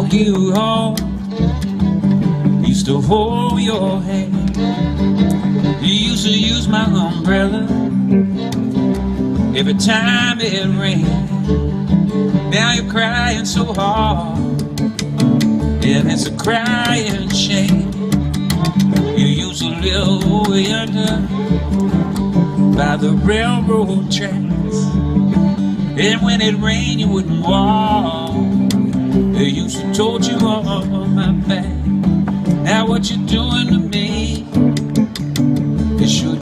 walk you home, used to hold your hand. You used to use my umbrella every time it rained. Now you're crying so hard, and it's a crying shame. You used to live way under by the railroad tracks, and when it rained you wouldn't walk. They used to told you on my back. Now what you're doing to me, it should